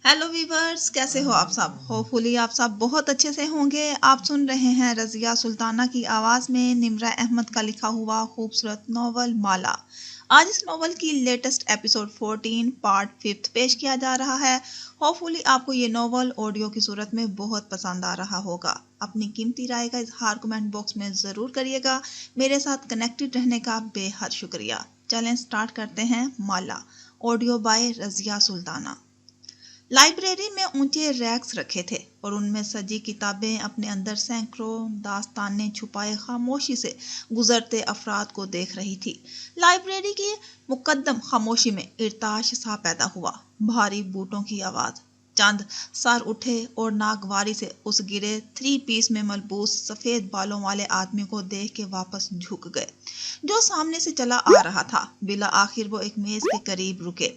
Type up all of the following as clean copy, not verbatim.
Hello viewers, कैसे हो आप सब? होपफुली आप सब बहुत अच्छे से होंगे। आप सुन रहे हैं रज़िया सुल्ताना की आवाज़ में निम्रा अहमद का लिखा हुआ खूबसूरत नॉवल माला। आज इस नॉवल की लेटेस्ट एपिसोड 14 पार्ट 5 पेश किया जा रहा है। होपफुली आपको ये नॉवल ऑडियो की सूरत में बहुत पसंद आ रहा होगा। अपनी कीमती राय का इजहार कमेंट बॉक्स में ज़रूर करिएगा। मेरे साथ कनेक्टेड रहने का बेहद शुक्रिया। चलें स्टार्ट करते हैं माला, audio by Razia Sultana. Library में ऊंचे रैक्स रखे थे और उनमें सजी किताबें अपने अंदर सैकड़ों दास्तानें छुपाए खामोशी से गुजरते अफराद को देख रही थी। लाइब्रेरी की मुकद्दम खामोशी में इर्ताश सा पैदा हुआ। भारी बूटों की आवाज। चंद सर उठे और नागवारी से उस गिरे 3 पीस में मलबूस सफेद बालों वाले आदमी को देख के वापस झुक गए, जो सामने से चला आ रहा था। बिला आखिर वो एक मेज के करीब रुके।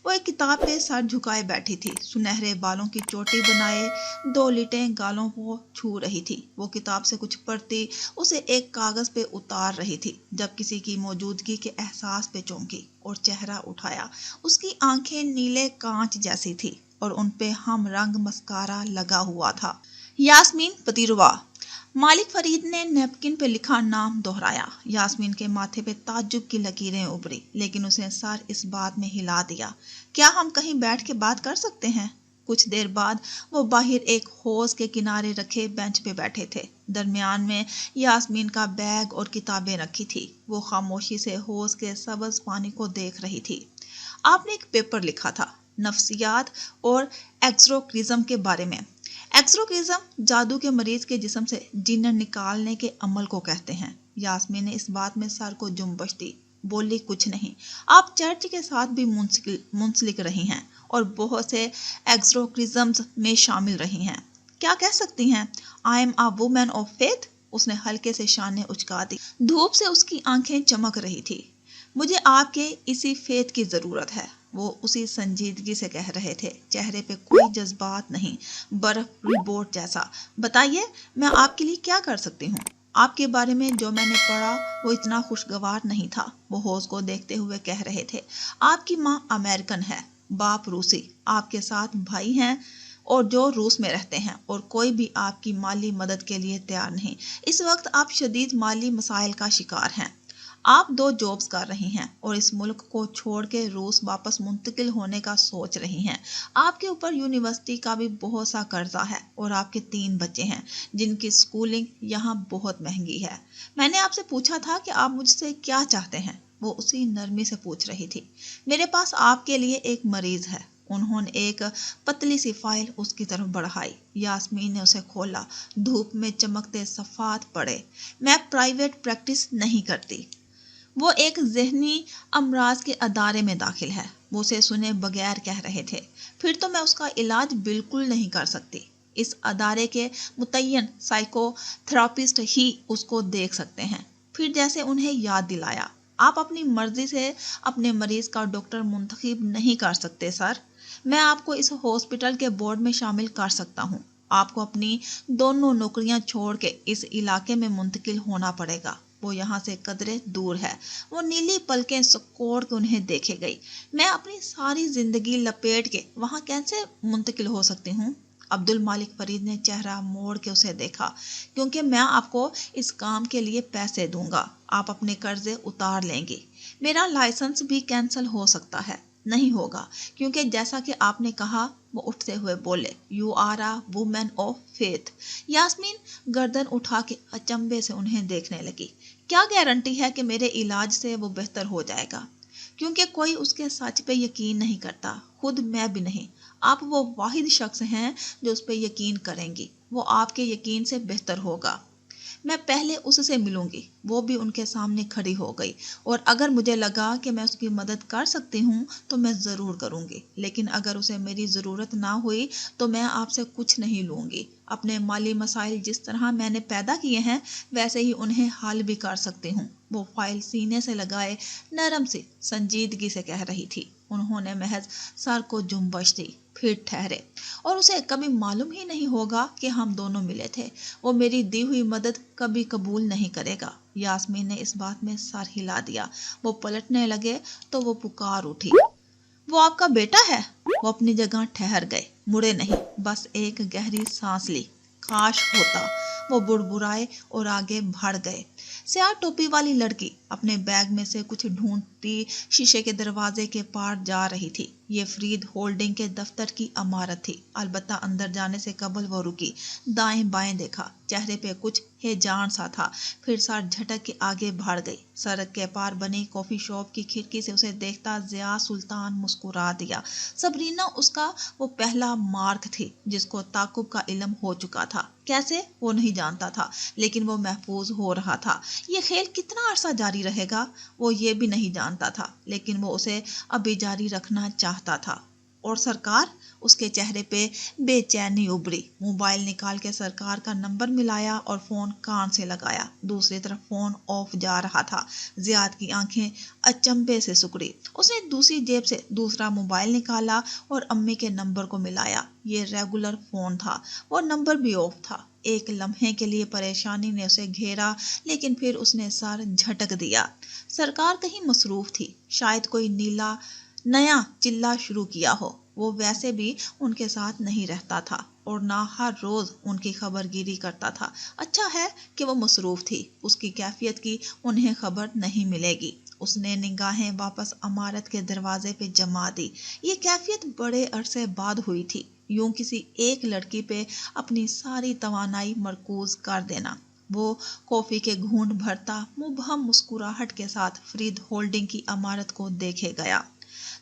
वो एक किताब पे सर झुकाए बैठी थी, सुनहरे बालों की चोटी बनाए 2 लिटें गालों को छू रही थी। वो किताब से कुछ पढ़ती उसे एक कागज पे उतार रही थी जब किसी की मौजूदगी के एहसास पे चौंकी और चेहरा उठाया। उसकी आंखें नीले कांच जैसी थी और उनपे हम रंग मस्कारा लगा हुआ था। यास्मीन पतिरवा। मालिक फरीद ने नैपकिन पे लिखा नाम दोहराया। यास्मीन के माथे पे ताज्जुब की लकीरें उभरी, लेकिन उसने सर इस बात में हिला दिया। क्या हम कहीं बैठ के बात कर सकते हैं? कुछ देर बाद वो बाहर एक हौज के किनारे रखे बेंच पे बैठे थे। दरमियान में यास्मीन का बैग और किताबें रखी थी। वो खामोशी से हौज के सब्ज पानी को देख रही थी। आपने एक पेपर लिखा था नफ्सियात और एक्सोक्रिज्म के बारे में। एक्सोक्रिज्म जादू के मरीज के जिस्म से जिन्न निकालने के अमल को कहते हैं। यास्मीन ने इस बात में सर को जुम्बश दी। बोली, कुछ नहीं। आप चर्च के साथ भी मुंसलिक रही हैं और बहुत से एक्सोक्रिज्म्स में शामिल रही हैं। क्या कह सकती हैं? I am a woman of faith. उसने हल्के से शाने उचका दी। धूप से उसकी आंखें चमक रही थी। मुझे आपके इसी फेथ की जरूरत है, वो उसी संजीदगी से कह रहे थे। चेहरे पे कोई जज्बात नहीं, बर्फ रिपोर्ट जैसा। बताइए, मैं आपके लिए क्या कर सकती हूँ? आपके बारे में जो मैंने पढ़ा वो इतना खुशगवार नहीं था। वो होश को देखते हुए कह रहे थे। आपकी माँ अमेरिकन है, बाप रूसी, आपके 7 भाई हैं और जो रूस में रहते हैं, और कोई भी आपकी माली मदद के लिए तैयार नहीं। इस वक्त आप शदीद माली मसाइल का शिकार हैं। आप 2 जॉब्स कर रही हैं और इस मुल्क को छोड़ के रूस वापस मुंतकिल होने का सोच रही हैं। आपके ऊपर यूनिवर्सिटी का भी बहुत सा कर्जा है और आपके 3 बच्चे हैं जिनकी स्कूलिंग यहाँ बहुत महंगी है। मैंने आपसे पूछा था कि आप मुझसे क्या चाहते हैं। वो उसी नरमी से पूछ रही थी। मेरे पास आपके लिए एक मरीज है। उन्होंने एक पतली सी फाइल उसकी तरफ बढ़ाई। यास्मीन ने उसे खोला। धूप में चमकते सफ़ात पड़े। मैं प्राइवेट प्रैक्टिस नहीं करती। वो एक ज़हनी अमराज के अदारे में दाखिल है, वो उसे सुने बगैर कह रहे थे। फिर तो मैं उसका इलाज बिल्कुल नहीं कर सकती। इस अदारे के मुतय्यन साइकोथेरापिस्ट ही उसको देख सकते हैं। फिर जैसे उन्हें याद दिलाया, आप अपनी मर्जी से अपने मरीज का डॉक्टर मुंतखब नहीं कर सकते सर। मैं आपको इस हॉस्पिटल के बोर्ड में शामिल कर सकता हूँ। आपको अपनी दोनों नौकरियां छोड़ के इस इलाके में मुंतकिल होना पड़ेगा। वो यहाँ से कदरे दूर है। वो नीली पलकें सकोड़ के उन्हें देखे गई। मैं अपनी सारी जिंदगी लपेट के वहाँ कैसे मुंतकिल हो सकती हूँ? अब्दुल मालिक फरीद ने चेहरा मोड़ के उसे देखा। क्योंकि मैं आपको इस काम के लिए पैसे दूंगा, आप अपने कर्जे उतार लेंगे। मेरा लाइसेंस भी कैंसिल हो सकता है। नहीं होगा, क्योंकि जैसा कि आपने कहा। वो उठते हुए बोले, you are a women of faith. Yasmin गर्दन उठा के अचंभे से उन्हें देखने लगी। क्या गारंटी है कि मेरे इलाज से वो बेहतर हो जाएगा? क्योंकि कोई उसके सच पे यकीन नहीं करता, खुद मैं भी नहीं। आप वो वाहिद शख्स हैं जो उस पर यकीन करेंगी। वो आपके यकीन से बेहतर होगा। मैं पहले उससे मिलूंगी। वो भी उनके सामने खड़ी हो गई। और अगर मुझे लगा कि मैं उसकी मदद कर सकती हूँ तो मैं ज़रूर करूँगी, लेकिन अगर उसे मेरी ज़रूरत ना हुई तो मैं आपसे कुछ नहीं लूँगी। अपने माली मसाइल जिस तरह मैंने पैदा किए हैं वैसे ही उन्हें हल भी कर सकती हूँ। वो फाइल सीने से लगाए नरम सी संजीदगी से कह रही थी। उन्होंने महज सर को जुम्बश दी, फिर ठहरे। और उसे कभी मालूम ही नहीं होगा कि हम दोनों मिले थे। वो मेरी दी हुई मदद कभी कबूल नहीं करेगा। यास्मीन ने इस बात में सर हिला दिया। वो पलटने लगे तो वो पुकार उठी, वो आपका बेटा है? वो अपनी जगह ठहर गए, मुड़े नहीं, बस एक गहरी सांस ली। काश होता। वो बुड़बुड़ाए और आगे बढ़ गए। स्याह टोपी वाली लड़की अपने बैग में से कुछ ढूंढती शीशे के दरवाजे के पार जा रही थी। ये फरीद होल्डिंग के दफ्तर की इमारत थी। अलबत्ता अंदर जाने से कबल वो रुकी, दाएं बाएं देखा, चेहरे पे कुछ हेजान सा था, फिर सर झटक के आगे बढ़ गई। सड़क के पार बनी कॉफी शॉप की खिड़की से उसे देखता जिया सुल्तान मुस्कुरा दिया। सबरीना उसका वो पहला मार्क थी जिसको ताकुब का इल्म हो चुका था। कैसे वो नहीं जानता था, लेकिन वो महफूज हो रहा था। ये खेल कितना अरसा जारी रहेगा वो ये भी नहीं जानता था, लेकिन वो उसे अभी जारी रखना चाहता था। और सरकार? उसके चेहरे पे बेचैनी उभरी। मोबाइल निकाल के सरकार का नंबर मिलाया और फोन कान से लगाया। दूसरी तरफ फोन ऑफ जा रहा था। जियाद की आंखें अचंभे से सिकुड़ी। उसने दूसरी जेब से दूसरा मोबाइल निकाला और अम्मी के नंबर को मिलाया। ये रेगुलर फोन था, वो नंबर भी ऑफ था। एक लम्हे के लिए परेशानी ने उसे घेरा, लेकिन फिर उसने सर झटक दिया। सरकार कहीं मसरूफ थी, शायद कोई नीला नया चिल्ला शुरू किया हो। वो वैसे भी उनके साथ नहीं रहता था और ना हर रोज उनकी खबरगिरी करता था। अच्छा है कि वो मसरूफ थी, उसकी कैफियत की उन्हें खबर नहीं मिलेगी। उसने निगाहें वापस इमारत के दरवाजे पे जमा दी। ये कैफियत बड़े अरसे बाद हुई थी, यूं किसी एक लड़की पे अपनी सारी तवानाई मरकूज कर देना। वो कॉफी के घूंट भरता मुबहम मुस्कुराहट के साथ फरीद होल्डिंग की इमारत को देखे गया।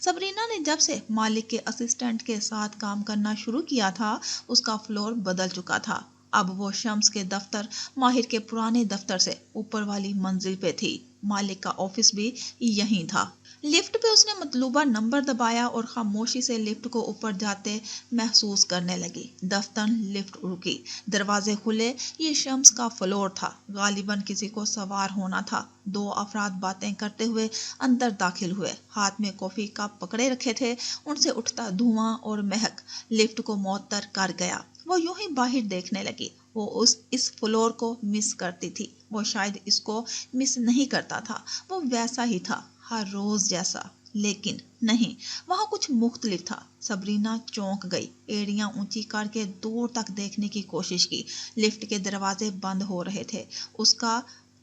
सबरीना ने जब से मालिक के असिस्टेंट के साथ काम करना शुरू किया था, उसका फ्लोर बदल चुका था। अब वो शम्स के दफ्तर माहिर के पुराने दफ्तर से ऊपर वाली मंजिल पे थी। मालिक का ऑफिस भी यहीं था। लिफ्ट पे उसने मतलूबा नंबर दबाया और खामोशी से लिफ्ट को ऊपर जाते महसूस करने लगी। दफ्तर लिफ्ट रुकी, दरवाजे खुले। ये शम्स का फ्लोर था। गालिबन किसी को सवार होना था। दो अफराद बातें करते हुए अंदर दाखिल हुए, हाथ में कॉफी कप पकड़े रखे थे। उनसे उठता धुआं और महक लिफ्ट को मुअत्तर कर गया। वो यूं ही बाहर देखने लगी। वो इस फ्लोर को मिस करती थी। वो शायद इसको मिस नहीं करता था। वो वैसा ही था, हर रोज जैसा। लेकिन नहीं, वहां कुछ मुख्तलिफ था। सबरीना चौंक गई, एड़ियां ऊंची करके दूर तक देखने की कोशिश की। लिफ्ट के दरवाजे बंद हो रहे थे। उसका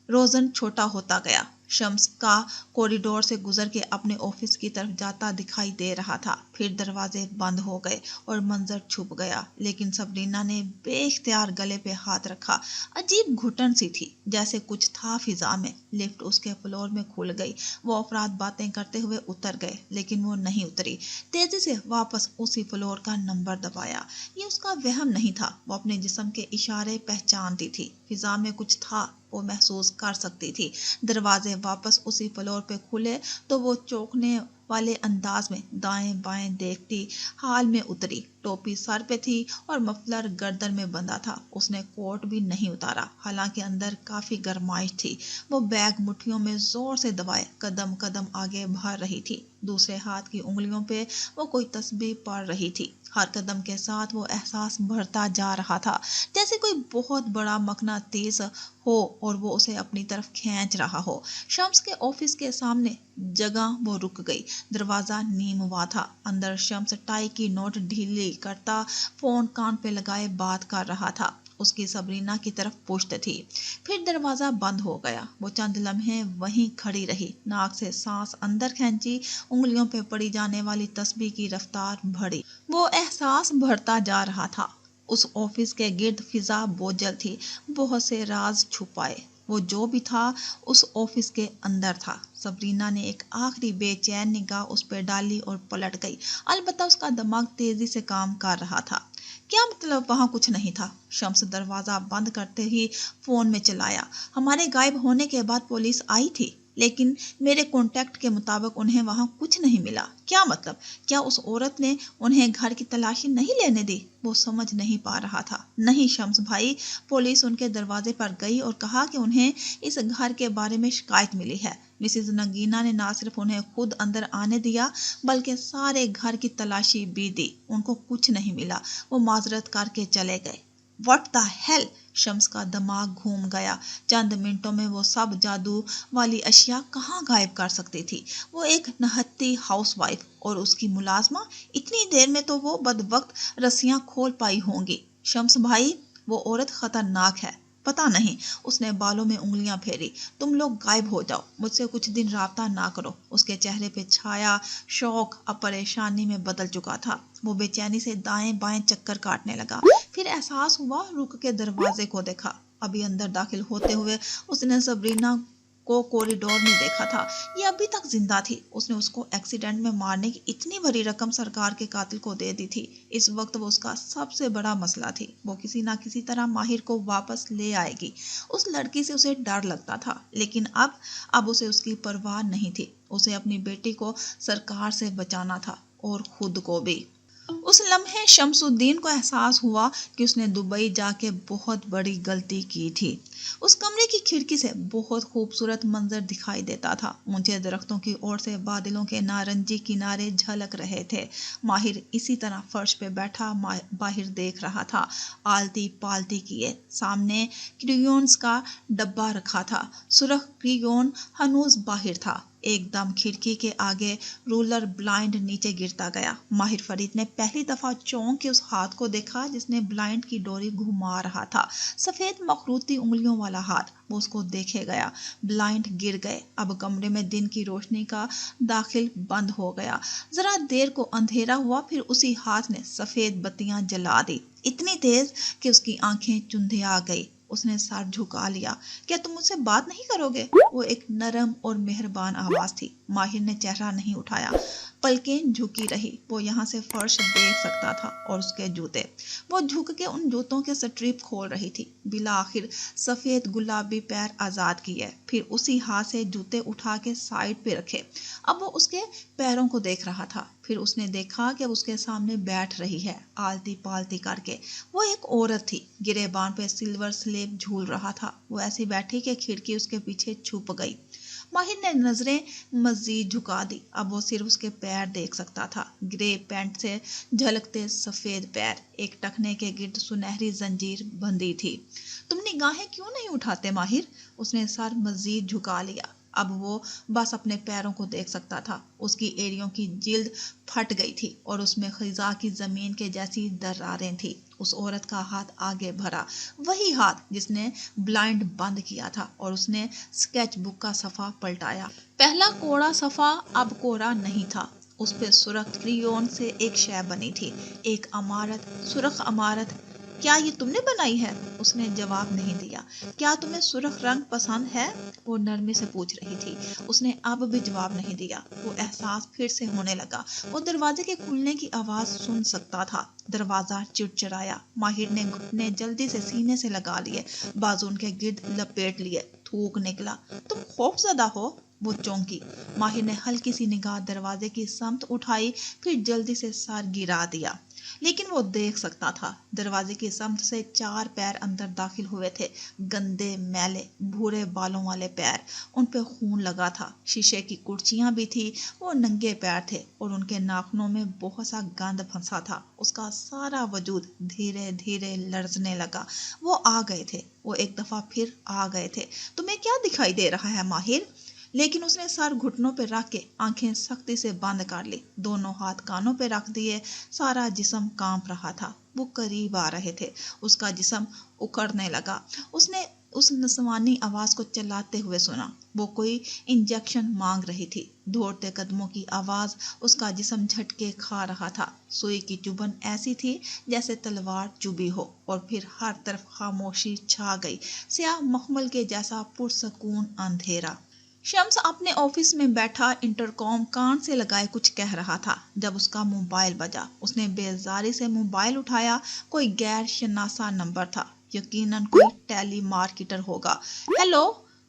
रोजन छोटा होता गया। शम्स का कॉरिडोर से गुजर के अपने ऑफिस की तरफ जाता दिखाई दे रहा था। फिर दरवाजे बंद हो गए और मंजर छुप गया, लेकिन सबरीना ने बेख्तियार गले पे हाथ रखा। अजीब घुटन सी थी, जैसे कुछ था फिजा में। लिफ्ट उसके फ्लोर में खुल गई। वो अफराद बातें करते हुए उतर गए, लेकिन वो नहीं उतरी। तेजी से वापस उसी फ्लोर का नंबर दबाया। ये उसका वहम नहीं था, वो अपने जिस्म के इशारे पहचानती थी। फिजा में कुछ था, वो महसूस कर सकती थी। दरवाजे वापस उसी फ्लोर पे खुले तो वो चौंकने वाले अंदाज में दाएं बाएं देखती हाल में उतरी। टोपी सर पे थी और मफलर गर्दन में बंधा था। उसने कोट भी नहीं उतारा, हालांकि अंदर काफी गर्माइश थी। वो बैग मुट्ठियों में जोर से दबाए कदम कदम आगे बढ़ रही थी। दूसरे हाथ की उंगलियों पे वो कोई तस्बीह पढ़ रही थी। हर कदम के साथ वो एहसास बढ़ता जा रहा था, जैसे कोई बहुत बड़ा मकनातीस हो और वो उसे अपनी तरफ खींच रहा हो। शम्स के ऑफिस के सामने जगह वो रुक गई। दरवाजा नीम हुआ था। अंदर शम्स टाई की नोट ढीली करता फोन कान पे लगाए बात कर रहा था। उसकी सबरीना की तरफ पुश्त थी। फिर दरवाजा बंद हो गया। वो चंद लम्हे वहीं खड़ी रही, नाक से सांस अंदर खींची। उंगलियों पे पड़ी जाने वाली तस्बीह की रफ्तार बढ़ी। वो एहसास बढ़ता जा रहा था। उस ऑफिस के गिर्द फिजा बोझल थी, बहुत से राज छुपाए। वो जो भी था उस ऑफिस के अंदर था। सबरीना ने एक आखिरी बेचैन निगाह उस पर डाली और पलट गई। अलबत्ता उसका दिमाग तेजी से काम कर रहा था। क्या मतलब वहां कुछ नहीं था? शम्स दरवाजा बंद करते ही फोन में चलाया। हमारे गायब होने के बाद पुलिस आई थी, लेकिन मेरे कॉन्टेक्ट के मुताबिक उन्हें वहां कुछ नहीं मिला। क्या मतलब? क्या उस औरत ने उन्हें घर की तलाशी नहीं लेने दी? वो समझ नहीं पा रहा था। नहीं शम्स भाई, पुलिस उनके दरवाजे पर गई और कहा कि उन्हें इस घर के बारे में शिकायत मिली है। मिसेज नगीना ने ना सिर्फ उन्हें खुद अंदर आने दिया, बल्कि सारे घर की तलाशी भी दी। उनको कुछ नहीं मिला। वो माजरत करके चले गए। What the hell. शम्स का दिमाग घूम गया। चंद मिनटों में वो सब जादू वाली अशिया कहाँ गायब कर सकती थी। वो एक नहत्ती हाउसवाइफ और उसकी मुलाजमा, इतनी देर में तो वो बदबख्त रस्सियां खोल पाई होंगी। शम्स भाई, वो औरत खतरनाक है। पता नहीं, उसने बालों में उंगलियां फेरी। तुम लोग गायब हो जाओ, मुझसे कुछ दिन राब्ता ना करो। उसके चेहरे पे छाया शौक अब परेशानी में बदल चुका था। वो बेचैनी से दाएं बाएं चक्कर काटने लगा। फिर एहसास हुआ, रुक के दरवाजे को देखा। अभी अंदर दाखिल होते हुए उसने सबरीना को कॉरिडोर में देखा था। ये अभी तक जिंदा थी। उसने उसको एक्सीडेंट में मारने की इतनी बड़ी रकम सरकार के कातिल को दे दी थी। इस वक्त वो उसका सबसे बड़ा मसला थी। वो किसी ना किसी तरह माहिर को वापस ले आएगी। उस लड़की से उसे डर लगता था, लेकिन अब उसे उसकी परवाह नहीं थी। उसे अपनी बेटी को सरकार से बचाना था और खुद को भी। उस लम्हे शम्सुद्दीन को एहसास हुआ कि उसने दुबई जाके बहुत बड़ी गलती की थी। उस कमरे की खिड़की से बहुत खूबसूरत मंजर दिखाई देता था। ऊंचे दरख्तों की ओर से बादलों के नारंगी किनारे झलक रहे थे। माहिर इसी तरह फर्श पे बैठा बाहर देख रहा था। आलती पालती किए सामने क्रियोन्स का डब्बा रखा था। सुरख क्रियोन हनूज बाहर था। एकदम खिड़की के आगे रूलर ब्लाइंड नीचे गिरता गया। माहिर फरीद ने पहली दफा चौंक के उस हाथ को देखा जिसने ब्लाइंड की डोरी घुमा रहा था। सफेद मखरूती उंगलियों वाला हाथ। वो उसको देखे गया। ब्लाइंड गिर गए। अब कमरे में दिन की रोशनी का दाखिल बंद हो गया। जरा देर को अंधेरा हुआ, फिर उसी हाथ ने सफेद बत्तियां जला दी, इतनी तेज कि उसकी आंखें चुंधिया गई। उसने सर झुका लिया। क्या तुम मुझसे बात नहीं करोगे? वो एक नरम और मेहरबान आवाज थी। माहिर ने चेहरा नहीं उठाया। पलकें झुकी रही। वो यहाँ से फर्श देख सकता था और उसके जूते। वो झुक के उन जूतों के स्ट्रिप खोल रही थी। बिला आखिर सफेद गुलाबी पैर आजाद किए, फिर उसी हाथ से जूते उठा के साइड पे रखे। अब वो उसके पैरों को देख रहा था। फिर उसने देखा कि उसके सामने बैठ रही है, आलती पालती करके। वो एक औरत थी। गिरेबान पे सिल्वर स्लेब झूल रहा था। वो ऐसी बैठी कि खिड़की उसके पीछे छुप गई। माहिर ने नजरें मजीद झुका दी। अब वो सिर्फ उसके पैर देख सकता था। ग्रे पैंट से झलकते सफेद पैर, एक टखने के गिर्द सुनहरी जंजीर बंधी थी। तुम निगाहें क्यों नहीं उठाते माहिर? उसने सर मजीद झुका लिया। अब वो बस अपने पैरों को देख सकता था। उसकी एड़ियों की जिल्द फट गई थी और उसमें खिजा की जमीन के जैसी दरारें थी। उस औरत का हाथ आगे भरा, वही हाथ जिसने ब्लाइंड बंद किया था, और उसने स्केच बुक का सफा पलटाया। पहला कोरा सफा अब कोरा नहीं था। उस पे सुरख क्रियोन से एक शय बनी थी, एक अमारत, सुरख अमारत। क्या ये तुमने बनाई है? उसने जवाब नहीं दिया। क्या तुम्हें सुर्ख रंग पसंद है? वो नरमी से पूछ रही थी। उसने अब भी जवाब नहीं दिया। वो एहसास फिर से होने लगा। वो दरवाजे के खुलने की आवाज सुन सकता था। दरवाजा चिड़चिड़ाया। माहिर ने घुटने जल्दी से सीने से लगा लिए, बाजू उनके गिर्द लपेट लिए। थूक निकला। तुम खौफजदा हो? वो चौंकी। माहिर ने हल्की सी निगाह दरवाजे की समत उठाई, फिर जल्दी से सर गिरा दिया। लेकिन वो देख सकता था। दरवाजे की समत से 4 पैर अंदर दाखिल हुए थे। गंदे मैले भूरे बालों वाले पैर। उन पे खून लगा था। शीशे की कुर्सियां भी थी। वो नंगे पैर थे और उनके नाखूनों में बहुत सा गंद फंसा था। उसका सारा वजूद धीरे धीरे लरजने लगा। वो आ गए थे। वो एक दफा फिर आ गए थे। तुम्हें क्या दिखाई दे रहा है माहिर? लेकिन उसने सर घुटनों पर रख के आंखें सख्ती से बंद कर ली, दोनों हाथ कानों पे रख दिए। सारा जिस्म कांप रहा था। वो करीब आ रहे थे। उसका जिस्म उखड़ने लगा। उसने उस नस्वानी आवाज को चिल्लाते हुए सुना। वो कोई इंजेक्शन मांग रही थी। दौड़ते कदमों की आवाज उसका जिस्म झटके खा रहा था। सुई की चुभन ऐसी थी जैसे तलवार चुभी हो, और फिर हर तरफ खामोशी छा गई, स्याह मखमल के जैसा पुरसकून अंधेरा। शम्स अपने ऑफिस में बैठा इंटरकॉम कान से लगाए कुछ कह रहा था जब उसका मोबाइल बजा। उसने बेजारी से मोबाइल उठाया। कोई गैर शनासा नंबर था। यकीनन कोई टेली मार्केटर होगा। हेलो,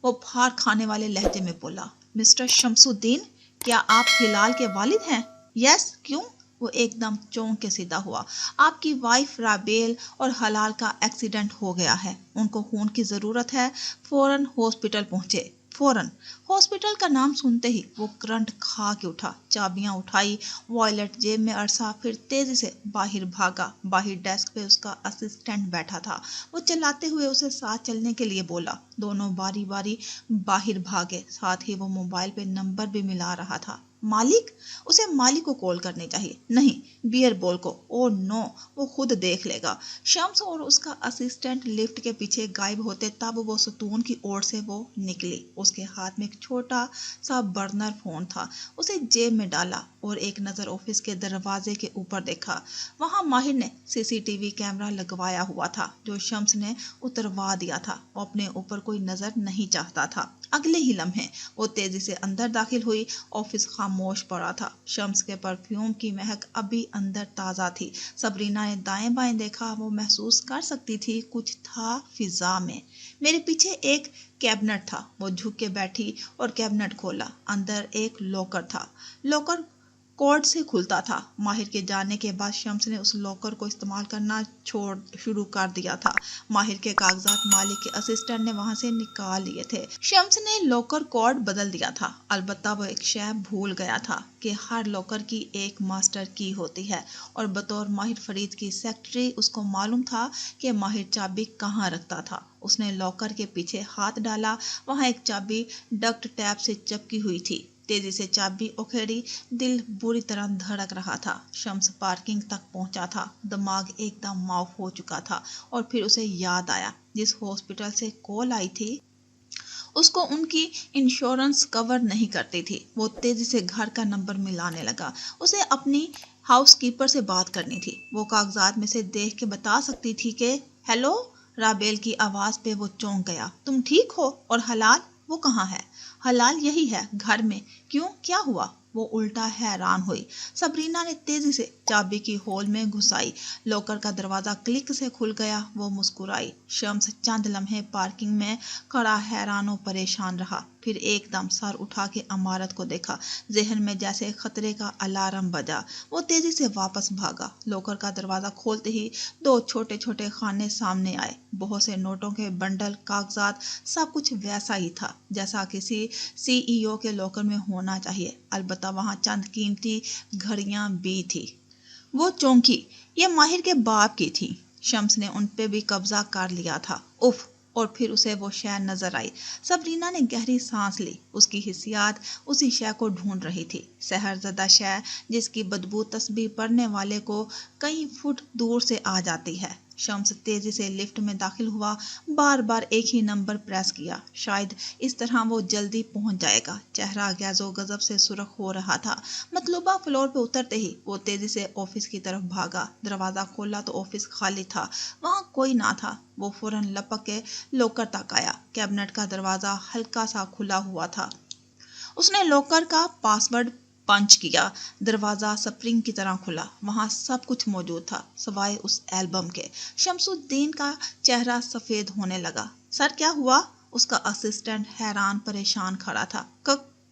वो फार खाने वाले लहजे में बोला। मिस्टर शम्सुद्दीन, क्या आप हिलाल के वालिद हैं? यस, क्यों? वो एकदम चौंक के सीधा हुआ। आपकी वाइफ राबेल और हलाल का एक्सीडेंट हो गया है। उनको खून की जरूरत है। फौरन हॉस्पिटल पहुंचे। फौरन हॉस्पिटल का नाम सुनते ही वो करंट खा के उठा, चाबियां उठाई, वॉलेट जेब में अरसा, फिर तेजी से बाहर भागा। बाहर डेस्क पे उसका असिस्टेंट बैठा था। वो चिल्लाते हुए उसे साथ चलने के लिए बोला। दोनों बारी बारी बाहर भागे, साथ ही वो मोबाइल पे नंबर भी मिला रहा था। मालिक, उसे मालिक को कॉल करनी चाहिए, नहीं बियर बॉल को। ओ नो, वो खुद देख लेगा। शम्स और उसका असिस्टेंट लिफ्ट के पीछे गायब होते तब वो सतून की ओर से वो निकली। उसके हाथ में एक छोटा सा बर्नर फोन था। उसे जेब में डाला और एक नजर ऑफिस के दरवाजे के ऊपर देखा। वहां माहिर ने सीसीटीवी कैमरा लगवाया हुआ था जो शम्स ने उतरवा दिया था। वो अपने ऊपर कोई नजर नहीं चाहता था। अगले ही लम्हे वो तेजी से अंदर दाखिल हुई। ऑफिस खामोश पड़ा था। शम्स के परफ्यूम की महक अभी अंदर ताजा थी। सबरीना ने दाएं बाएं देखा। वो महसूस कर सकती थी कुछ था फिजा में। मेरे पीछे एक कैबिनेट था। वो झुक के बैठी और कैबिनेट खोला। अंदर एक लॉकर था। लॉकर कोड से खुलता था। माहिर के जाने के बाद शम्स ने उस लॉकर को इस्तेमाल करना शुरू कर दिया था। माहिर के कागजात मालिक के असिस्टेंट ने वहां से निकाल लिए थे। शम्स ने लॉकर कोड बदल दिया था। अलबत्ता वो एक शय भूल गया था कि हर लॉकर की एक मास्टर की होती है और बतौर माहिर फरीद की सेक्रेटरी उसको मालूम था कि माहिर चाबी कहाँ रखता था। उसने लॉकर के पीछे हाथ डाला। वहां एक चाबी डक्ट टैप से चिपकी हुई थी। तेजी से चाबी उखेड़ी। दिल बुरी तरह धड़क रहा था। शम्स पार्किंग तक पहुंचा था। दिमाग एकदम माफ हो चुका था और फिर उसे याद आया जिस हॉस्पिटल से कॉल आई थी उसको उनकी इंश्योरेंस कवर नहीं करती थी। वो तेजी से घर का नंबर मिलाने लगा। उसे अपनी हाउसकीपर से बात करनी थी। वो कागजात में से देख के बता सकती थी कि हेलो। राबेल की आवाज पे वो चौंक गया। तुम ठीक हो? और हलाल, वो कहाँ है? हलाल यही है, घर में। क्यों, क्या हुआ? वो उल्टा हैरान हुई। सबरीना ने तेजी से चाबी की होल में घुसाई। लॉकर का दरवाजा क्लिक से खुल गया। वो मुस्कुराई। शम्स चंद लम्हे पार्किंग में खड़ा हैरान और परेशान रहा। फिर एकदम सर उठा के इमारत को देखा। जहन में जैसे खतरे का अलार्म बजा। वो तेजी से वापस भागा। लॉकर का दरवाजा खोलते ही दो छोटे छोटे खाने सामने आए। बहुत से नोटों के बंडल, कागजात, सब कुछ वैसा ही था जैसा किसी सीईओ के लॉकर में होना चाहिए। अलबत्ता वहां चंद कीमती घड़ियां भी थी। वो चौंकी। ये माहिर के बाप की थी। शम्स ने उन पे भी कब्जा कर लिया था। उफ। और फिर उसे वो शय नजर आई। सबरीना ने गहरी सांस ली। उसकी हिस्सियात उसी शय को ढूंढ रही थी। सहरजदा शय जिसकी बदबू तस्बीह पढ़ने वाले को कई फुट दूर से आ जाती है। शम्स तेजी से लिफ्ट में दाखिल हुआ। बार बार एक ही नंबर प्रेस किया। शायद इस तरह वो जल्दी पहुंच जाएगा। चेहरा गैजो गजब से सुर्ख हो रहा था। मतलूबा फ्लोर पे उतरते ही वो तेजी से ऑफिस की तरफ भागा। दरवाजा खोला तो ऑफिस खाली था। वहां कोई ना था। वो फौरन लपक के लॉकर तक आया। कैबिनेट का दरवाजा हल्का सा खुला हुआ था। उसने लॉकर का पासवर्ड पंच किया। दरवाजा स्प्रिंग की तरह खुला। वहां सब कुछ मौजूद था सिवाय उस एल्बम के। शमसुद्दीन का चेहरा सफेद होने लगा। सर, क्या हुआ? उसका असिस्टेंट हैरान परेशान खड़ा था।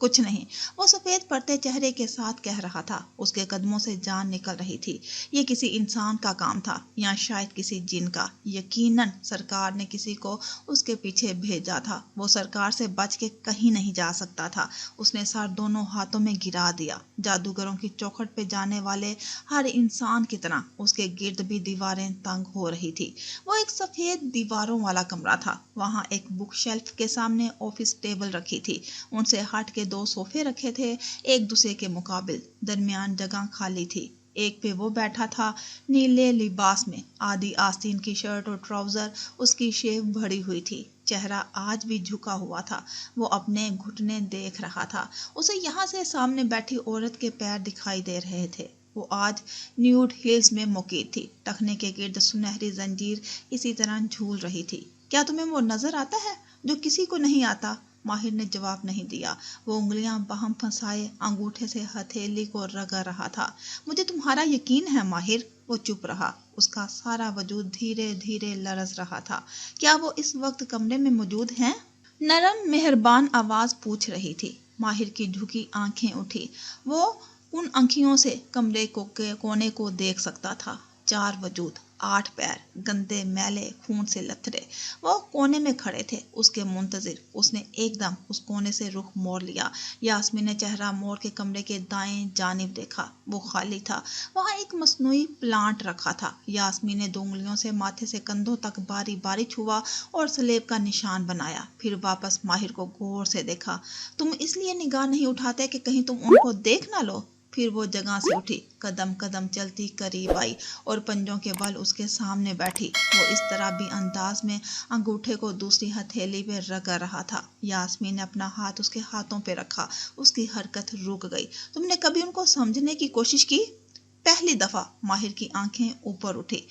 कुछ नहीं, वो सफेद पड़ते चेहरे के साथ कह रहा था। उसके कदमों से जान निकल रही थी। ये किसी इंसान का काम था या शायद किसी जिन का। यकीनन सरकार ने किसी को उसके पीछे भेजा था। वो सरकार से बच के कहीं नहीं जा सकता था। उसने सर दोनों हाथों में गिरा दिया। जादूगरों की चौखट पे जाने वाले हर इंसान की तरह उसके गिर्द भी दीवारें तंग हो रही थी। वो एक सफेद दीवारों वाला कमरा था। वहां एक बुक शेल्फ के सामने ऑफिस टेबल रखी थी। उनसे हट के दो सोफे रखे थे, एक दूसरे के मुकाबिल। दरमियान जगह खाली थी। एक पे वो बैठा था, नीले लिबास में, आधी आस्तीन की शर्ट और ट्राउजर। उसकी शेव भरी हुई थी। चेहरा आज भी झुका हुआ था। वो अपने घुटने देख रहा था। उसे यहाँ से सामने बैठी औरत के पैर दिखाई दे रहे थे। वो आज न्यूड हिल्स में मुकीम थी। टखने के गिर्द सुनहरी जंजीर इसी तरह झूल रही थी। क्या तुम्हें वो नजर आता है जो किसी को नहीं आता? माहिर ने जवाब नहीं दिया। वो उंगलियां बाहम फंसाए अंगूठे से हथेली को रगड़ रहा था। मुझे तुम्हारा यकीन है माहिर। वो चुप रहा। उसका सारा वजूद धीरे धीरे लरस रहा था। क्या वो इस वक्त कमरे में मौजूद हैं? नरम मेहरबान आवाज पूछ रही थी। माहिर की झुकी आंखें उठी। वो उन आंखियों से कमरे को कोने को देख सकता था। 4 वजूद, 8 पैर, गंदे मैले खून से लथड़े। वो कोने में खड़े थे, उसके मुंतजिर। उसने एकदम उस कोने से रुख मोड़ लिया। यास्मीन ने चेहरा मोड़ के कमरे के दाएं जानिब देखा। वो खाली था। वहाँ एक मसनूई प्लांट रखा था। यास्मीन ने 2 उंगलियों से माथे से कंधों तक बारी बारी छुआ और सलेब का निशान बनाया। फिर वापस माहिर को गौर से देखा। तुम इसलिए निगाह नहीं उठाते कि कहीं तुम उनको देख ना लो। फिर वो जगह से उठी, कदम कदम चलती करीब आई और पंजों के बल उसके सामने बैठी। वो इस तरह भी अंदाज में अंगूठे को दूसरी हथेली पे रगड़ रहा था। यास्मीन ने अपना हाथ उसके हाथों पे रखा। उसकी हरकत रुक गई। तुमने कभी उनको समझने की कोशिश की? पहली दफा माहिर की आंखें ऊपर उठी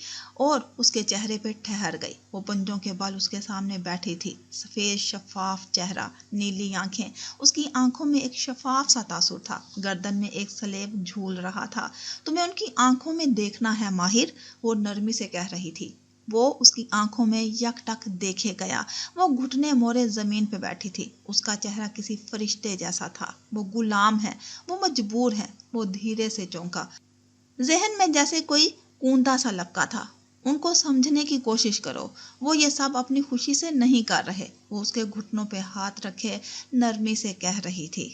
और उसके चेहरे पे ठहर गई। वो पंजों के बल उसके सामने बैठी थी। सफेद शफाफ चेहरा, नीली आंखें। उसकी आंखों में एक शफाफ सा तासुर था। गर्दन में एक सलेब झूल रहा था। तुम्हें उनकी आंखों में देखना है माहिर, वो नरमी से कह रही थी। वो उसकी आंखों में यकटक देखे गया। वो घुटने मोड़े जमीन पे बैठी थी। उसका चेहरा किसी फरिश्ते जैसा था। वो गुलाम है, वो मजबूर है। वो धीरे से चौंका। जहन में जैसे कोई कूंदा सा लपका था। उनको समझने की कोशिश करो। वो ये सब अपनी खुशी से नहीं कर रहे। वो उसके घुटनों पे हाथ रखे नरमी से कह रही थी।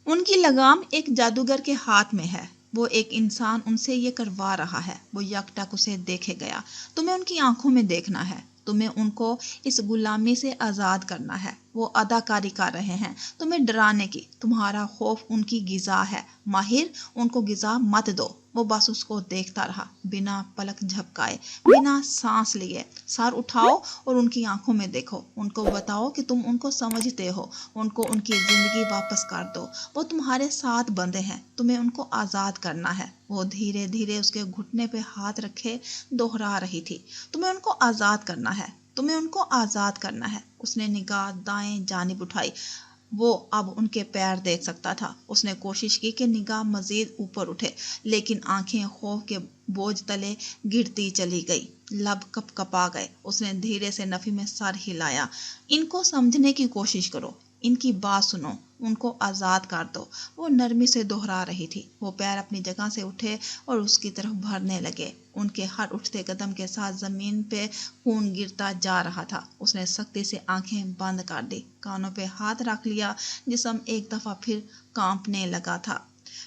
उनकी लगाम एक जादूगर के हाथ में है। वो एक इंसान उनसे ये करवा रहा है। वो यकटक उसे देखे गया। तुम्हें उनकी आंखों में देखना है। तुम्हें उनको इस गुलामी से आज़ाद करना है। वो अदाकारी कर रहे हैं तुम्हें डराने की। तुम्हारा खौफ उनकी गिज़ा है। माहिर, उनको गिज़ा मत दो। वो बस उसको देखता रहा, बिना पलक झपकाए, बिना सांस लिए। सर उठाओ और उनकी आंखों में देखो। उनको बताओ कि तुम उनको समझते हो। उनको उनकी जिंदगी वापस कर दो। वो तुम्हारे साथ बंधे हैं। तुम्हें उनको आज़ाद करना है। वो धीरे धीरे उसके घुटने पे हाथ रखे दोहरा रही थी। तुम्हें उनको आज़ाद करना है। तुम्हें उनको आज़ाद करना है। उसने निगाह दाएं जानिब उठाई। वो अब उनके पैर देख सकता था। उसने कोशिश की कि निगाह मजीद ऊपर उठे, लेकिन आंखें खौफ के बोझ तले गिरती चली गई। लब कपकपा गए। उसने धीरे से नफी में सर हिलाया। इनको समझने की कोशिश करो। इनकी बात सुनो। उनको आज़ाद कर दो। वो नरमी से दोहरा रही थी। वो पैर अपनी जगह से उठे और उसकी तरफ भरने लगे। उनके हर उठते कदम के साथ जमीन पे खून गिरता जा रहा था। उसने सख्ती से आंखें बंद कर दी, कानों पे हाथ रख लिया। जिस्म एक दफा फिर कांपने लगा था।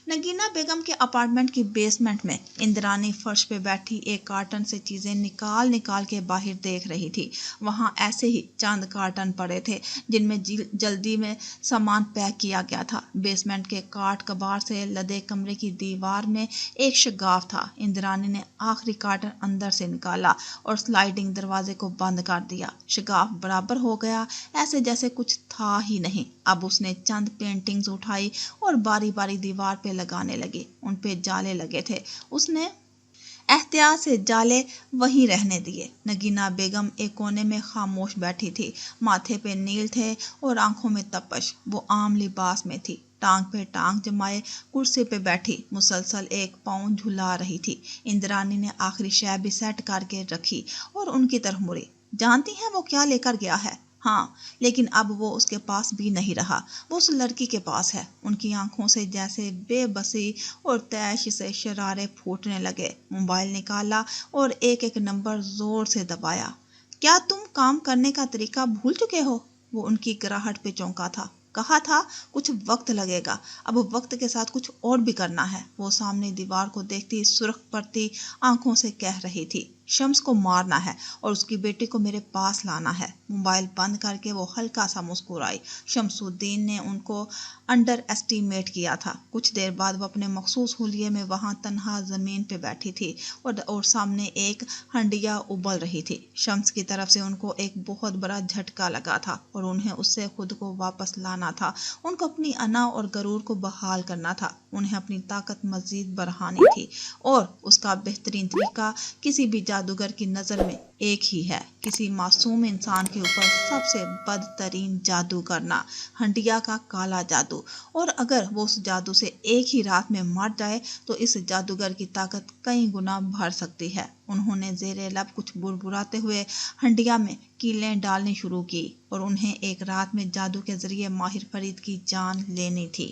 नगीना बेगम के अपार्टमेंट की बेसमेंट में इंद्रानी फर्श पे बैठी एक कार्टन से चीजें निकाल निकाल के बाहर देख रही थी। वहां ऐसे ही चंद कार्टन पड़े थे जिनमें जल्दी में सामान पैक किया गया था। बेसमेंट के काट कबाड़ से लदे कमरे की दीवार में एक शगाफ था। इंद्रानी ने आखिरी कार्टन अंदर से निकाला और स्लाइडिंग दरवाजे को बंद कर दिया। शगाफ बराबर हो गया, ऐसे जैसे कुछ था ही नहीं। अब उसने चंद पेंटिंग्स उठाई और बारी बारी दीवार पे लगाने लगी। उन पे जाले लगे थे। उसने एहतियात से जाले वहीं रहने दिए। नगीना बेगम एक कोने में खामोश बैठी थी। माथे पे नील थे और आंखों में तपश। वो आम लिबास में थी, टांग पे टांग जमाए कुर्सी पे बैठी मुसलसल एक पाँव झुला रही थी। इंद्रानी ने आखिरी शय भी सेट करके रखी और उनकी तरफ मुड़ी। जानती हैं वो क्या लेकर गया है? हाँ, लेकिन अब वो उसके पास भी नहीं रहा। वो उस लड़की के पास है। उनकी आंखों से जैसे बेबसी और तैश से शरारे फूटने लगे। मोबाइल निकाला और एक एक नंबर जोर से दबाया। क्या तुम काम करने का तरीका भूल चुके हो? वो उनकी गिराहट पे चौंका था। कहा था कुछ वक्त लगेगा। अब वक्त के साथ कुछ और भी करना है। वो सामने दीवार को देखती सुर्ख पड़ती आंखों से कह रही थी, शम्स को मारना है और उसकी बेटी को मेरे पास लाना है। मोबाइल बंद करके वो हल्का सा मुस्कुराई। शमसुद्दीन ने उनको अंडर एस्टिमेट किया था। कुछ देर बाद वो अपने मखसूस हुलिये में वहां तन्हा जमीन पे बैठी थी और सामने एक हंडिया उबल रही थी। शम्स की तरफ से उनको एक बहुत बड़ा झटका लगा था और उन्हें उससे खुद को वापस लाना था। उनको अपनी अना और गरूर को बहाल करना था। उन्हें अपनी ताकत मजीद बढ़ानी थी और उसका बेहतरीन तरीका किसी भी जादूगर की नजर में एक ही है, किसी मासूम इंसान के ऊपर सबसे बदतरीन जादू करना, हंडिया का काला जादू। और अगर वो उस जादू से एक ही रात में मर जाए तो इस जादूगर की ताकत कई गुना बढ़ सकती है। उन्होंने जेरे लब कुछ बुरबुराते हुए हंडिया में कीलें डालनी शुरू की और उन्हें एक रात में जादू के जरिए माहिर फरीद की जान लेनी थी।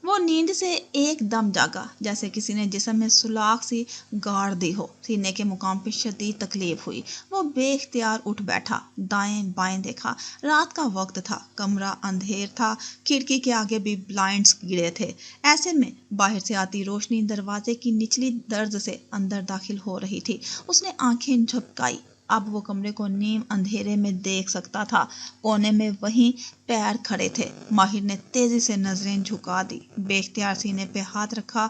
وہ نیند سے ایک دم جاگا، جیسے کسی نے جسم میں سولاخ سی گاڑ دی ہو۔ سینے کے مقام پہ شدید تکلیف ہوئی۔ وہ بے اختیار اٹھ بیٹھا، دائیں بائیں دیکھا۔ رات کا وقت تھا، کمرہ اندھیر تھا، کھڑکی کے آگے بھی بلائنڈز گرے تھے۔ ایسے میں باہر سے آتی روشنی دروازے کی نچلی درز سے اندر داخل ہو رہی تھی۔ اس نے آنکھیں جھپکائی۔ اب وہ کمرے کو نیم اندھیرے میں دیکھ سکتا تھا۔ کونے میں وہیں پیر کھڑے تھے۔ ماہر نے تیزی سے نظریں جھکا دی، بے اختیار سینے پہ ہاتھ رکھا۔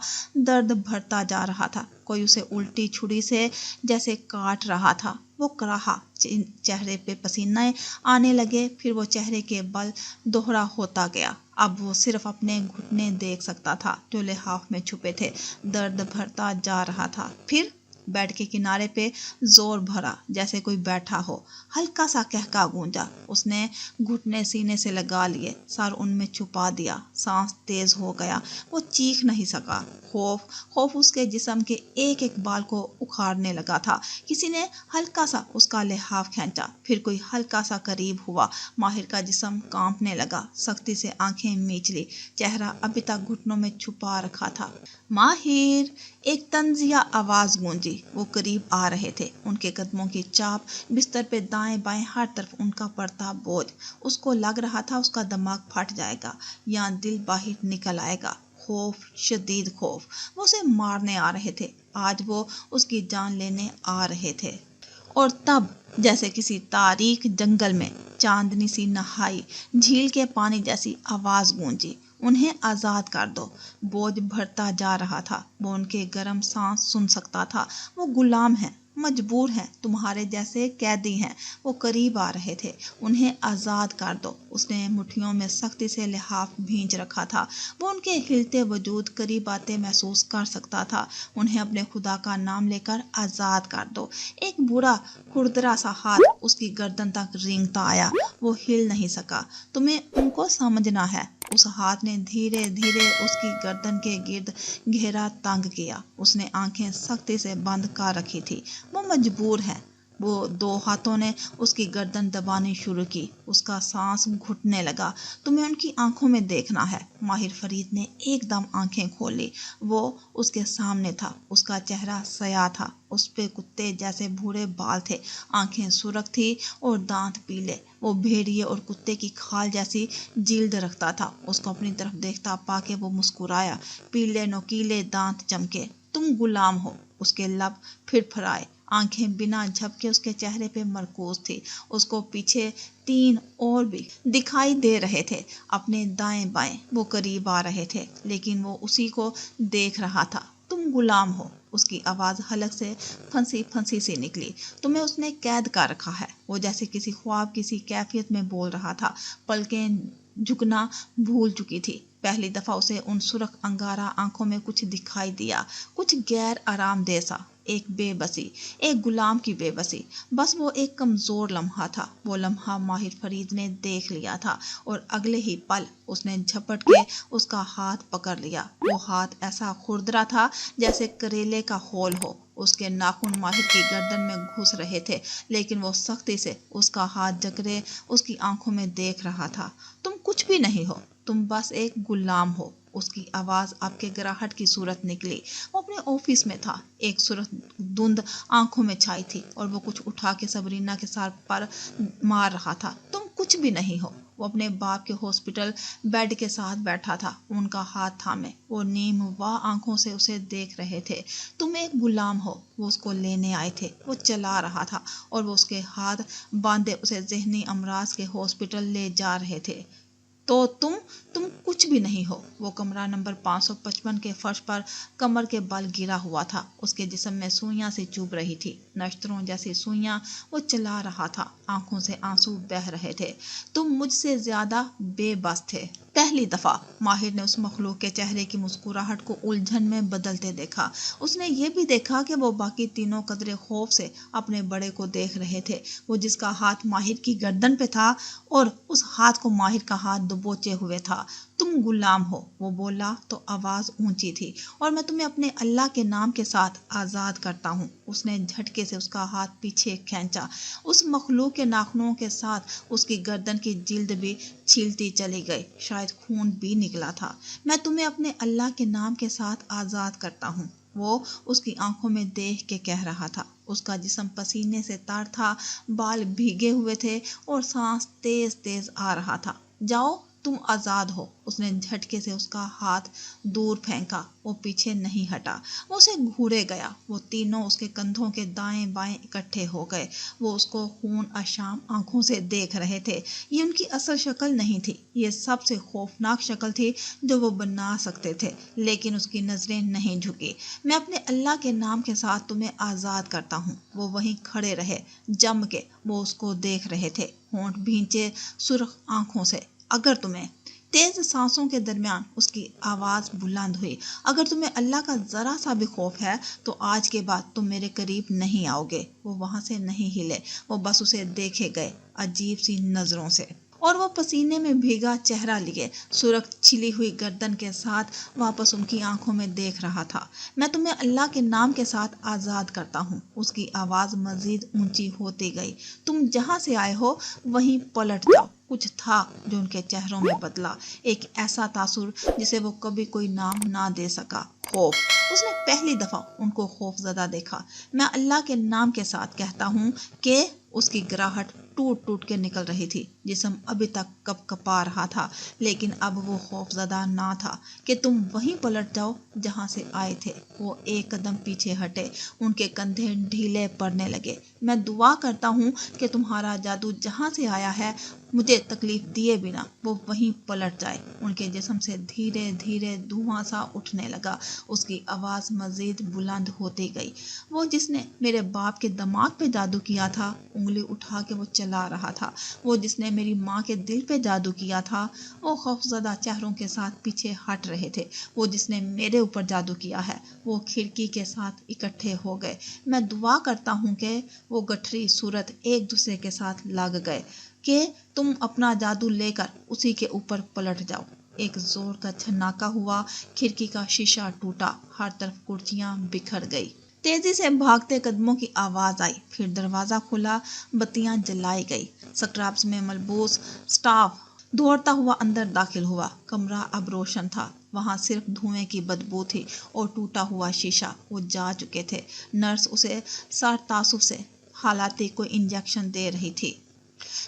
درد بڑھتا جا رہا تھا، کوئی اسے الٹی چھری سے جیسے کاٹ رہا تھا۔ وہ کراہا، چہرے پہ پسینے آنے لگے، پھر وہ چہرے کے بل دوہرا ہوتا گیا۔ اب وہ صرف اپنے گھٹنے دیکھ سکتا تھا جو لحاف میں چھپے تھے۔ درد بڑھتا جا رہا تھا۔ پھر بیڈ کے کنارے پہ زور بھرا، جیسے کوئی بیٹھا ہو۔ ہلکا سا کہکا گونجا۔ اس نے گھٹنے سینے سے لگا لیے، سر ان میں چھپا دیا۔ سانس تیز ہو گیا، وہ چیخ نہیں سکا۔ خوف اس کے جسم کے ایک ایک بال کو اکھاڑنے لگا تھا۔ کسی نے ہلکا سا اس کا لحاف کھینچا، پھر کوئی ہلکا سا قریب ہوا۔ ماہر کا جسم کانپنے لگا، سختی سے آنکھیں میچ لی، چہرہ ابھی تک گھٹنوں میں چھپا رکھا تھا۔ ماہر! ایک طنزیہ آواز گونجی۔ وہ قریب آ رہے تھے، ان کے قدموں کی چاپ، بستر پہ دائیں بائیں ہر طرف ان کا پڑتا بوجھ۔ اس کو لگ رہا تھا اس کا دماغ پھٹ جائے گا یا دل باہر نکل آئے گا۔ خوف، شدید خوف۔ وہ اسے مارنے آ رہے تھے، آج وہ اس کی جان لینے آ رہے تھے۔ اور تب جیسے کسی تاریک جنگل میں چاندنی سی نہائی جھیل کے پانی جیسی آواز گونجی، انہیں آزاد کر دو۔ بوجھ بڑھتا جا رہا تھا، وہ ان کے گرم سانس سن سکتا تھا۔ وہ غلام ہیں، مجبور ہیں، تمہارے جیسے قیدی ہیں۔ وہ قریب آ رہے تھے، انہیں آزاد کر دو۔ اس نے مٹھیوں میں سختی سے لحاف بھینچ رکھا تھا۔ وہ ان کے ہلتے وجود، قریب آتے محسوس کر سکتا تھا۔ انہیں اپنے خدا کا نام لے کر آزاد کر دو۔ ایک بوڑھا کھردرا سا ہاتھ اس کی گردن تک رینگتا آیا۔ وہ ہل نہیں سکا۔ تمہیں ان کو سمجھنا ہے۔ اس ہاتھ نے دھیرے دھیرے اس کی گردن کے گرد گہرا تنگ کیا۔ اس نے آنکھیں سختی سے بند کر رکھی تھی۔ وہ مجبور ہے۔ وہ دو ہاتھوں نے اس کی گردن دبانی شروع کی۔ اس کا سانس گھٹنے لگا۔ تمہیں ان کی آنکھوں میں دیکھنا ہے۔ ماہر فرید نے ایک دم آنکھیں کھولی۔ وہ اس کے سامنے تھا۔ اس کا چہرہ سیاہ تھا، اس پہ کتے جیسے بھورے بال تھے، آنکھیں سرخ تھی اور دانت پیلے۔ وہ بھیڑیے اور کتے کی کھال جیسی جلد رکھتا تھا۔ اس کو اپنی طرف دیکھتا پا کے وہ مسکرایا، پیلے نوکیلے دانت چمکے۔ تم غلام ہو۔ اس کے لب پھر پھرائے، آنکھیں بنا جھپکے اس کے چہرے پہ مرکوز تھی۔ اس کو پیچھے تین اور بھی دکھائی دے رہے تھے، اپنے دائیں بائیں۔ وہ قریب آ رہے تھے، لیکن وہ اسی کو دیکھ رہا تھا۔ تم غلام ہو۔ اس کی آواز حلق سے پھنسی پھنسی سی نکلی۔ تمہیں اس نے قید کر رکھا ہے۔ وہ جیسے کسی خواب کسی کیفیت میں بول رہا تھا، پلکیں جھکنا بھول چکی تھی۔ پہلی دفعہ اسے ان سرخ انگارہ آنکھوں میں کچھ دکھائی دیا، کچھ غیر آرام دہ سا، ایک بے بسی، ایک غلام کی بے بسی۔ بس وہ ایک کمزور لمحہ تھا۔ وہ لمحہ ماہر فرید نے دیکھ لیا تھا، اور اگلے ہی پل اس نے جھپٹ کے اس کا ہاتھ پکڑ لیا۔ وہ ہاتھ ایسا کھردرا تھا جیسے کریلے کا ہول ہو۔ اس کے ناخن ماہر کی گردن میں گھس رہے تھے، لیکن وہ سختی سے اس کا ہاتھ جکڑے اس کی آنکھوں میں دیکھ رہا تھا۔ تم کچھ بھی نہیں ہو، تم بس ایک غلام ہو۔ اس کی آواز آپ کے گراہٹ کی صورت نکلی۔ وہ اپنے آفس میں تھا، ایک سرخ دھند آنکھوں میں چھائی تھی، اور وہ کچھ اٹھا کے سبرینا کے سر پر مار رہا تھا۔ تم کچھ بھی نہیں ہو۔ وہ اپنے باپ کے ہاسپٹل بیڈ کے ساتھ بیٹھا تھا، ان کا ہاتھ تھامے، وہ نیم واہ آنکھوں سے اسے دیکھ رہے تھے۔ تم ایک غلام ہو۔ وہ اس کو لینے آئے تھے، وہ چلا رہا تھا، اور وہ اس کے ہاتھ باندھے اسے ذہنی امراض کے ہاسپٹل لے جا رہے تھے۔ تو تم کچھ بھی نہیں ہو۔ وہ کمرہ نمبر 555 کے فرش پر کمر کے بل گرا ہوا تھا۔ اس کے جسم میں سوئیاں سی چبھ رہی تھی، نشتروں جیسی سوئیاں۔ وہ چلا رہا تھا، آنکھوں سے آنسو بہہ رہے تھے۔ تم مجھ سے زیادہ بے بس تھے۔ پہلی دفعہ ماہر نے اس مخلوق کے چہرے کی مسکراہٹ کو الجھن میں بدلتے دیکھا۔ اس نے یہ بھی دیکھا کہ وہ باقی تینوں قدرے خوف سے اپنے بڑے کو دیکھ رہے تھے، وہ جس کا ہاتھ ماہر کی گردن پہ تھا، اور اس ہاتھ کو ماہر کا ہاتھ दबोचे हुए था। तुम गुलाम हो, वो बोला तो आवाज ऊंची थी, और मैं तुम्हें अपने अल्लाह के नाम के साथ आजाद करता हूँ। उसने झटके से उसका हाथ पीछे खींचा। उस मखलूक के नाखूनों के साथ उसकी गर्दन की जिल्द भी छीलती चली गई, शायद खून भी निकला था। मैं तुम्हें अपने अल्लाह के नाम के साथ आजाद करता हूँ, वो उसकी आंखों में देख के कह रहा था। उसका जिस्म पसीने से तर था, बाल भीगे हुए थे और सांस तेज तेज आ रहा था। जाओ, तुम आजाद हो। उसने झटके से उसका हाथ दूर फेंका। वो पीछे नहीं हटा, वो उसे घूरे गया। वो तीनों उसके कंधों के दाएं बाएं इकट्ठे हो गए। वो उसको खून आशाम आंखों से देख रहे थे। ये उनकी असल शक्ल नहीं थी, ये सबसे खौफनाक शक्ल थी जो वो बना सकते थे, लेकिन उसकी नजरें नहीं झुकी। मैं अपने अल्लाह के नाम के साथ तुम्हें आजाद करता हूँ। वो वहीं खड़े रहे, जम के वो उसको देख रहे थे, होंठ भींचे सुर्ख आंखों से। अगर तुम्हें, तेज सांसों के दरमियान उसकी आवाज बुलंद हुई, अगर तुम्हें अल्लाह का जरा सा भी खौफ है तो आज के बाद तुम मेरे करीब नहीं आओगे। वो वहां से नहीं हिले, वो बस उसे देखे गए अजीब सी नजरों से, और वो पसीने में भीगा चेहरा लिए सुर्ख छिली हुई गर्दन के साथ वापस उनकी आंखों में देख रहा था। मैं तुम्हें अल्लाह के नाम के साथ आजाद करता हूँ। उसकी आवाज मजीद ऊंची होती गई। तुम जहां से आए हो वहीं पलट जाओ। कुछ था जो उनके चेहरों में बदला, एक ऐसा तासुर जिसे वो कभी कोई नाम ना दे सका, खौफ। उसने पहली दफा उनको खौफजदा देखा। मैं अल्लाह के नाम के साथ कहता हूँ कि उसकी गिराहट टूट टूट के निकल रही थी। जिस्म अभी तक कपकपा रहा था, लेकिन अब वो खौफजदा ना था कि तुम वहीं पलट जाओ जहां से आए थे। वो एक कदम पीछे हटे, उनके कंधे ढीले पड़ने लगे। मैं दुआ करता हूँ कि तुम्हारा जादू जहां से आया है, मुझे तकलीफ दिए बिना वो वहीं पलट जाए। उनके जिस्म से धीरे धीरे धुआं सा उठने लगा। उसकी आवाज मजीद बुलंद होती गई। वो जिसने मेरे बाप के दिमाग पे जादू किया था, उंगली उठा के वो चला रहा था। वो जिसने मेरी माँ के दिल पे जादू किया था, वो खौफजदा चेहरों के साथ पीछे हट रहे थे। वो जिसने मेरे ऊपर जादू किया है, वो खिड़की के साथ इकट्ठे हो गए। मैं दुआ करता हूँ कि वो गठरी सूरत एक दूसरे के साथ लग गए कि तुम अपना जादू लेकर उसी के ऊपर पलट जाओ। एक जोर का छन्नाका हुआ, खिड़की का शीशा टूटा, हर तरफ कुर्सियां बिखर गई। तेजी से भागते कदमों की आवाज आई, फिर दरवाजा खुला, बत्तियां जलाई गई। स्क्रब्स में मलबूस स्टाफ दौड़ता हुआ अंदर दाखिल हुआ। कमरा अब रोशन था, वहां सिर्फ धुएं की बदबू थी और टूटा हुआ शीशा। वो जा चुके थे। नर्स उसे सर तासुब से हालाती को इंजेक्शन दे रही थी।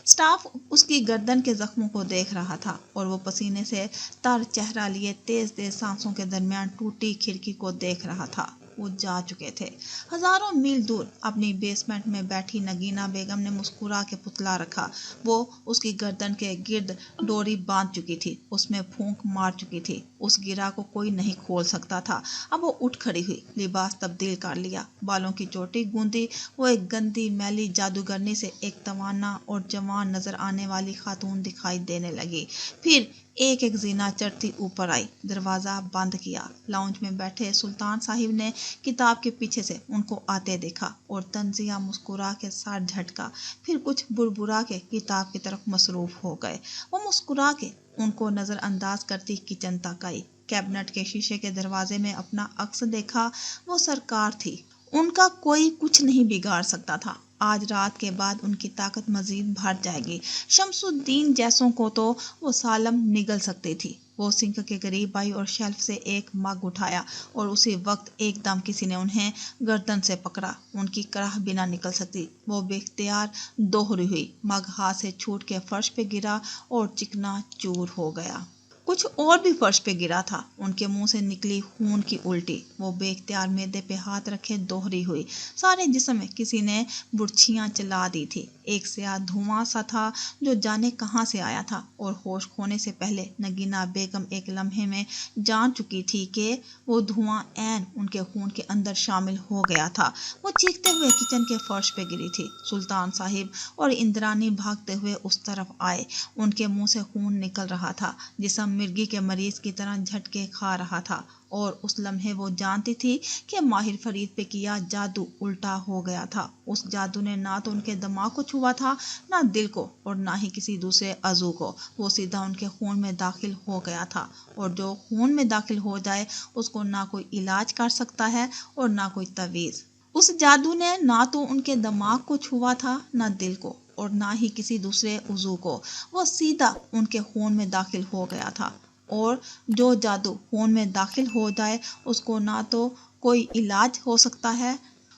स्टाफ उसकी गर्दन के जख्मों को देख रहा था, और वो पसीने से तर चेहरा लिए तेज तेज सांसों के दरमियान टूटी खिड़की को देख रहा था। वो जा चुके थे। हजारों मील दूर अपनी बेसमेंट में बैठी नगीना बेगम ने मुस्कुरा के पुतला रखा। वो उसकी गर्दन के गिर्द डोरी बांध चुकी थी, उसमें फूंक मार चुकी थी। उस गिरा को कोई नहीं खोल सकता था। अब वो उठ खड़ी हुई, लिबास तब्दील कर लिया, बालों की चोटी गूंदी। वो एक गंदी मैली जादूगरनी से एक तवाना और जवान नजर आने वाली खातून दिखाई देने लगी। फिर एक एक जीना चढ़ती ऊपर आई। दरवाजा बंद किया। लाउंज में बैठे सुल्तान साहिब ने किताब के पीछे से उनको आते देखा, और तंजिया मुस्कुरा के सर झटका, फिर कुछ बुरबुरा के किताब की तरफ मसरूफ हो गए। वो मुस्कुरा के उनको नजरअंदाज करती किचन तक आई। कैबिनेट के शीशे के दरवाजे में अपना अक्स देखा। वो सरकार थी, उनका कोई कुछ नहीं बिगाड़ सकता था। आज रात के बाद उनकी ताकत मजीद बढ़ जाएगी। शमसुद्दीन जैसों को तो वो सालम निगल सकती थी। वो सिंक के करीब आई और शेल्फ से एक मग उठाया, और उसी वक्त एकदम किसी ने उन्हें गर्दन से पकड़ा। उनकी कराह बिना निकल सकती। वो बेख्तियार दोहरी हुई, मग हाथ से छूट के फर्श पे गिरा और चिकना चूर हो गया। कुछ और भी फर्श पे गिरा था। उनके मुंह से निकली खून की उल्टी। वो बेख्तियार मैदे पे हाथ रखे दोहरी हुई। सारे जिस्म में किसी ने बुर्छियां चला दी थी। एक स्याह धुआं सा था जो जाने कहां से आया था, और होश खोने से पहले नगीना बेगम एक लम्हे में जान चुकी थी कि वो धुआं ऐन उनके खून के अंदर शामिल हो गया था। वो चीखते हुए किचन के फर्श पे गिरी थी। सुल्तान साहिब और इंद्रानी भागते हुए उस तरफ आए। उनके मुंह से खून निकल रहा था, जिस्म مرگی کے مریض کی طرح جھٹکے کھا رہا تھا اور اس لمحے وہ جانتی تھی کہ ماہر فرید پہ کیا جادو الٹا ہو گیا تھا۔ اس جادو نے نہ تو ان کے دماغ کو چھوا تھا، نہ دل کو، اور نہ ہی کسی دوسرے عضو کو۔ وہ سیدھا ان کے خون میں داخل ہو گیا تھا، اور جو خون میں داخل ہو جائے اس کو نہ کوئی علاج کر سکتا ہے اور نہ کوئی تعویذ۔ اس جادو نے نہ تو ان کے دماغ کو چھوا تھا، نہ دل کو، اور نہ ہی کسی دوسرے عضو کو۔ وہ سیدھا ان کے خون میں داخل ہو گیا تھا، اور جو جادو خون میں داخل ہو جائے اس کو نہ تو کوئی علاج ہو سکتا ہے۔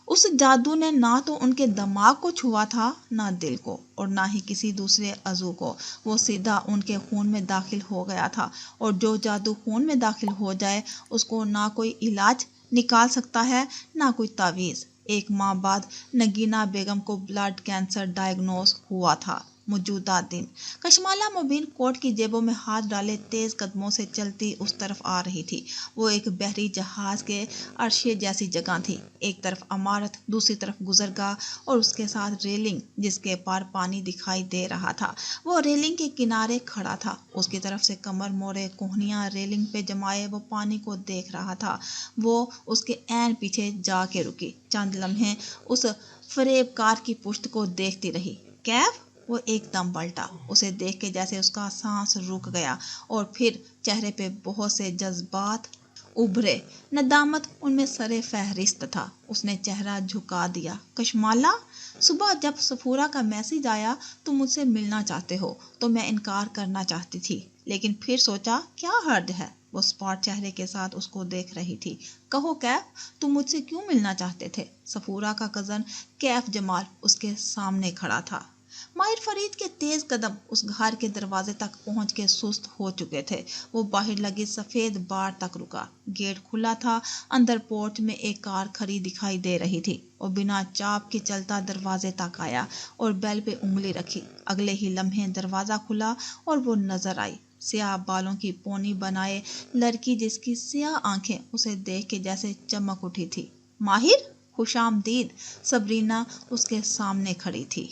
اس جادو نے نہ تو ان کے دماغ کو چھوا تھا، نہ دل کو، اور نہ ہی کسی دوسرے عضو کو۔ وہ سیدھا ان کے خون میں داخل ہو گیا تھا، اور جو جادو خون میں داخل ہو جائے اس کو نہ کوئی علاج نکال سکتا ہے، نہ کوئی تعویذ۔ 1 ماہ بعد نگینہ بیگم کو بلڈ کینسر ڈائیگنوز ہوا تھا۔ موجودہ دن کشمالہ مبین کوٹ کی جیبوں میں ہاتھ ڈالے تیز قدموں سے چلتی اس طرف آ رہی تھی۔ وہ ایک بحری جہاز کے عرشے جیسی جگہ تھی۔ ایک طرف عمارت، دوسری طرف گزرگاہ، اور اس کے ساتھ ریلنگ جس کے پار پانی دکھائی دے رہا تھا۔ وہ ریلنگ کے کنارے کھڑا تھا، اس کی طرف سے کمر موڑے کوہنیاں ریلنگ پہ جمائے وہ پانی کو دیکھ رہا تھا۔ وہ اس کے عین پیچھے جا کے رکی، چند لمحے اس فریب کار کی پشت کو دیکھتی رہی۔ کیف؟ وہ ایک دم پلٹا، اسے دیکھ کے جیسے اس کا سانس رک گیا، اور پھر چہرے پہ بہت سے جذبات ابھرے۔ ندامت ان میں سر فہرست تھا۔ اس نے چہرہ جھکا دیا۔ کشمالہ، صبح جب صفورہ کا میسج آیا تم مجھ سے ملنا چاہتے ہو تو میں انکار کرنا چاہتی تھی، لیکن پھر سوچا کیا حرج ہے۔ وہ اسپاٹ چہرے کے ساتھ اس کو دیکھ رہی تھی۔ کہو کیف، تم مجھ سے کیوں ملنا چاہتے تھے؟ صفورہ کا کزن کیف جمال اس کے سامنے کھڑا تھا۔ ماہر فرید کے تیز قدم اس گھر کے دروازے تک پہنچ کے سست ہو چکے تھے۔ وہ باہر لگی سفید بار تک رکا۔ گیٹ کھلا تھا۔ اندر پورچ میں ایک کار کھڑی دکھائی دے رہی تھی۔ وہ بنا چاپ کے چلتا دروازے تک آیا اور بیل پہ انگلی رکھی۔ اگلے ہی لمحے دروازہ کھلا اور وہ نظر آئی، سیاہ بالوں کی پونی بنائے لڑکی جس کی سیاہ آنکھیں اسے دیکھ کے جیسے چمک اٹھی تھی۔ ماہر، خوش آمدید۔ صبرینا اس کے سامنے کھڑی تھی۔